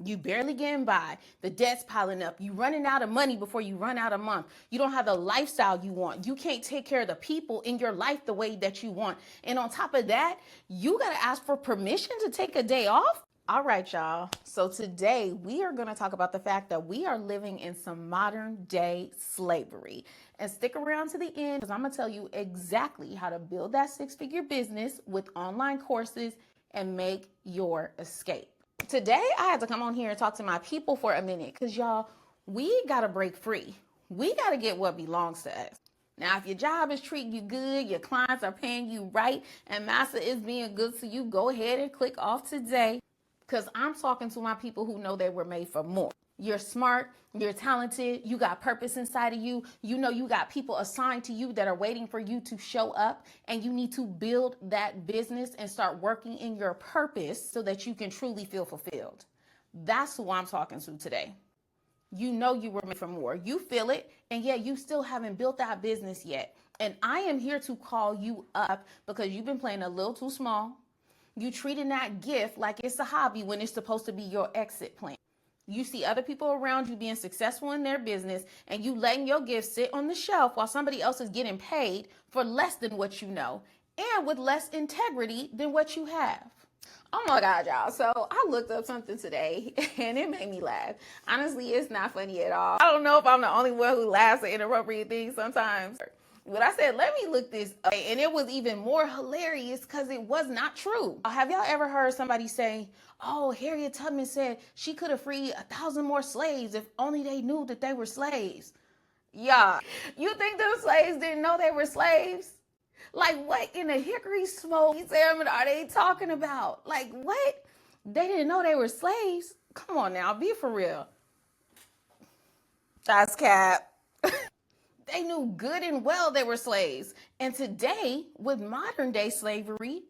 You barely getting by. The debt's piling up. You running out of money before you run out of month. You don't have the lifestyle you want. You can't take care of the people in your life the way that you want. And on top of that, you got to ask for permission to take a day off. All right, y'all. So today we are going to talk about the fact that we are living in some modern day slavery. And stick around to the end because I'm going to tell you exactly how to build that six-figure business with online courses and make your escape. Today, I had to come on here and talk to my people for a minute because, y'all, we got to break free. We got to get what belongs to us. Now, if your job is treating you good, your clients are paying you right, and Massa is being good to you, go ahead and click off today because I'm talking to my people who know they were made for more. You're smart, you're talented, you got purpose inside of you. You know you got people assigned to you that are waiting for you to show up, and you need to build that business and start working in your purpose so that you can truly feel fulfilled. That's who I'm talking to today. You know you were made for more. You feel it, and yet you still haven't built that business yet. And I am here to call you up because you've been playing a little too small. You treating that gift like it's a hobby when it's supposed to be your exit plan. You see other people around you being successful in their business and you letting your gift sit on the shelf while somebody else is getting paid for less than what you know and with less integrity than what you have. Oh my God, y'all. So I looked up something today and it made me laugh. Honestly, it's not funny at all. I don't know if I'm the only one who laughs at inappropriate things sometimes. But I said, let me look this up. And it was even more hilarious because it was not true. Have y'all ever heard somebody say, oh, Harriet Tubman said she could have freed 1,000 more slaves if only they knew that they were slaves? Yeah. You think those slaves didn't know they were slaves? Like, what in the hickory smoke ceremony are they talking about? Like, what? They didn't know they were slaves? Come on now, be for real. That's cap. They knew good and well they were slaves. And today, with modern day slavery,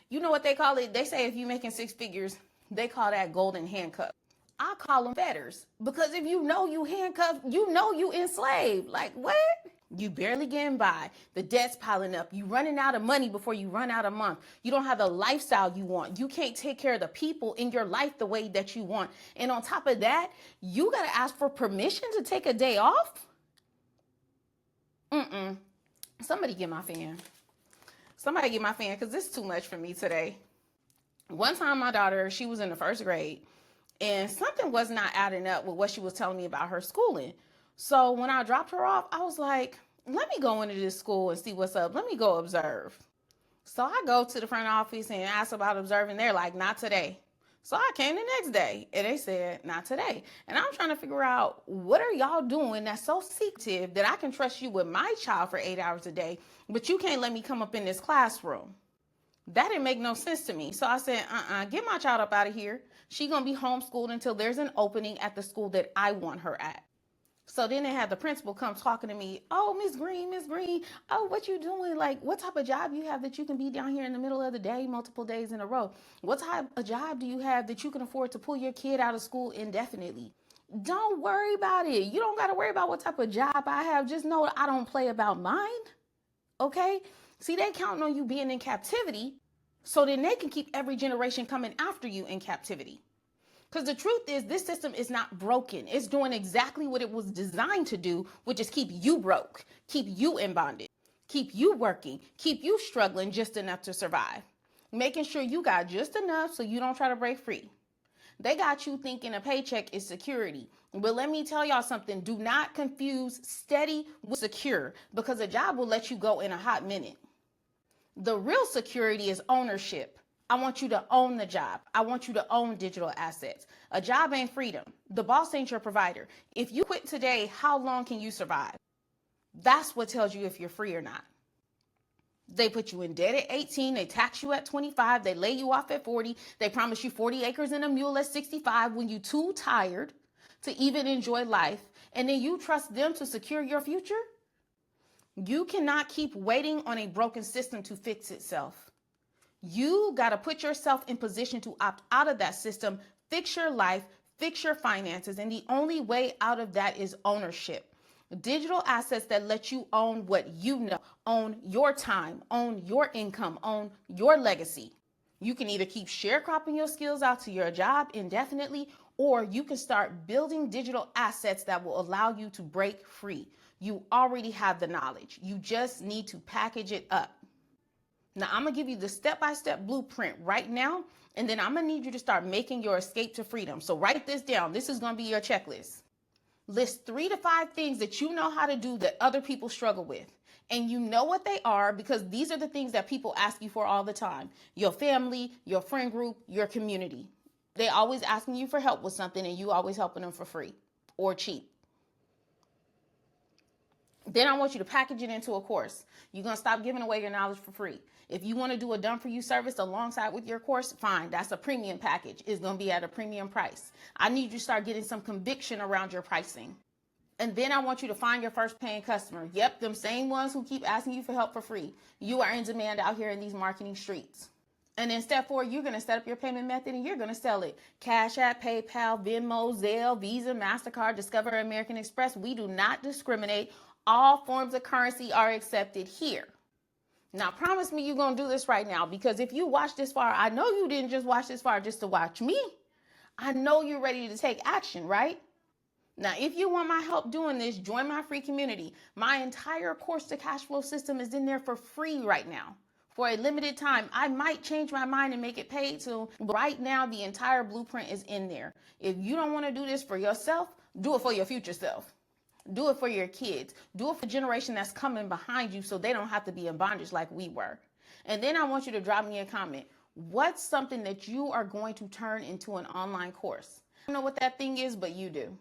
you know what they call it? They say if you're making six figures, they call that golden handcuff. I call them fetters because if you know you handcuffed, you know you enslaved. Like, what? You barely getting by. The debt's piling up. You running out of money before you run out of month. You don't have the lifestyle you want. You can't take care of the people in your life the way that you want. And on top of that, you got to ask for permission to take a day off? Somebody get my fan. Somebody get my fan because this is too much for me today. One time my daughter, she was in the first grade and something was not adding up with what she was telling me about her schooling. So when I dropped her off, I was like, let me go into this school and see what's up. Let me go observe. So I go to the front office and ask about observing. They're like, not today. So I came the next day and they said, not today. And I'm trying to figure out what are y'all doing that's so secretive that I can trust you with my child for 8 hours a day, but you can't let me come up in this classroom. That didn't make no sense to me. So I said, get my child up out of here. She's going to be homeschooled until there's an opening at the school that I want her at. So then they had the principal come talking to me. Oh, Miss Green. Oh, what you doing? Like, what type of job you have that you can be down here in the middle of the day, multiple days in a row? What type of job do you have that you can afford to pull your kid out of school indefinitely? Don't worry about it. You don't got to worry about what type of job I have. Just know I don't play about mine. Okay? See, they counting on you being in captivity so then they can keep every generation coming after you in captivity. Because the truth is, this system is not broken. It's doing exactly what it was designed to do, which is keep you broke, keep you in bondage, keep you working, keep you struggling just enough to survive, making sure you got just enough so you don't try to break free. They got you thinking a paycheck is security. But let me tell y'all something. Do not confuse steady with secure because a job will let you go in a hot minute. The real security is ownership. I want you to own the job. I want you to own digital assets. A job ain't freedom. The boss ain't your provider. If you quit today, how long can you survive? That's what tells you if you're free or not. They put you in debt at 18. They tax you at 25. They lay you off at 40. They promise you 40 acres and a mule at 65 when you're too tired to even enjoy life. And then you trust them to secure your future? You cannot keep waiting on a broken system to fix itself. You got to put yourself in position to opt out of that system, fix your life, fix your finances. And the only way out of that is ownership. Digital assets that let you own what you know, own your time, own your income, own your legacy. You can either keep sharecropping your skills out to your job indefinitely, Or you can start building digital assets that will allow you to break free. You already have the knowledge. You just need to package it up. Now, I'm going to give you the step-by-step blueprint right now, and then I'm going to need you to start making your escape to freedom. So write this down. This is going to be your checklist. List 3 to 5 things that you know how to do that other people struggle with. And you know what they are because these are the things that people ask you for all the time. Your family, your friend group, your community. They always asking you for help with something and you always helping them for free or cheap. Then I want you to package it into a course. You're going to stop giving away your knowledge for free. If you want to do a done-for-you service alongside with your course, fine. That's a premium package. It's going to be at a premium price. I need you to start getting some conviction around your pricing. And then I want you to find your first paying customer. Yep, them same ones who keep asking you for help for free. You are in demand out here in these marketing streets. And then step 4, you're going to set up your payment method and you're going to sell it. Cash App, PayPal, Venmo, Zelle, Visa, MasterCard, Discover, American Express. We do not discriminate. All forms of currency are accepted here. Now, promise me you're going to do this right now, because if you watch this far, I know you didn't just watch this far just to watch me. I know you're ready to take action, right? Now, if you want my help doing this, join my free community. My entire course to Cashflow system is in there for free right now. For a limited time, I might change my mind and make it paid soon. Right now, the entire blueprint is in there. If you don't want to do this for yourself, do it for your future self. Do it for your kids. Do it for the generation that's coming behind you so they don't have to be in bondage like we were. And then I want you to drop me a comment. What's something that you are going to turn into an online course? I don't know what that thing is, but you do.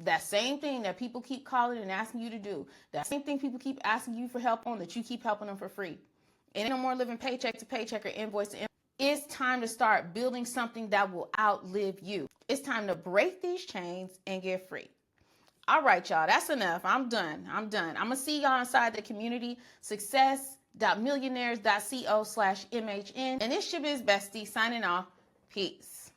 That same thing that people keep calling and asking you to do. That same thing people keep asking you for help on that you keep helping them for free. And no more living paycheck to paycheck or invoice to invoice. It's time to start building something that will outlive you. It's time to break these chains and get free. All right, y'all, that's enough. I'm done. I'm going to see y'all inside the community, success.millionaires.co/MHN. And it's your biz bestie signing off. Peace.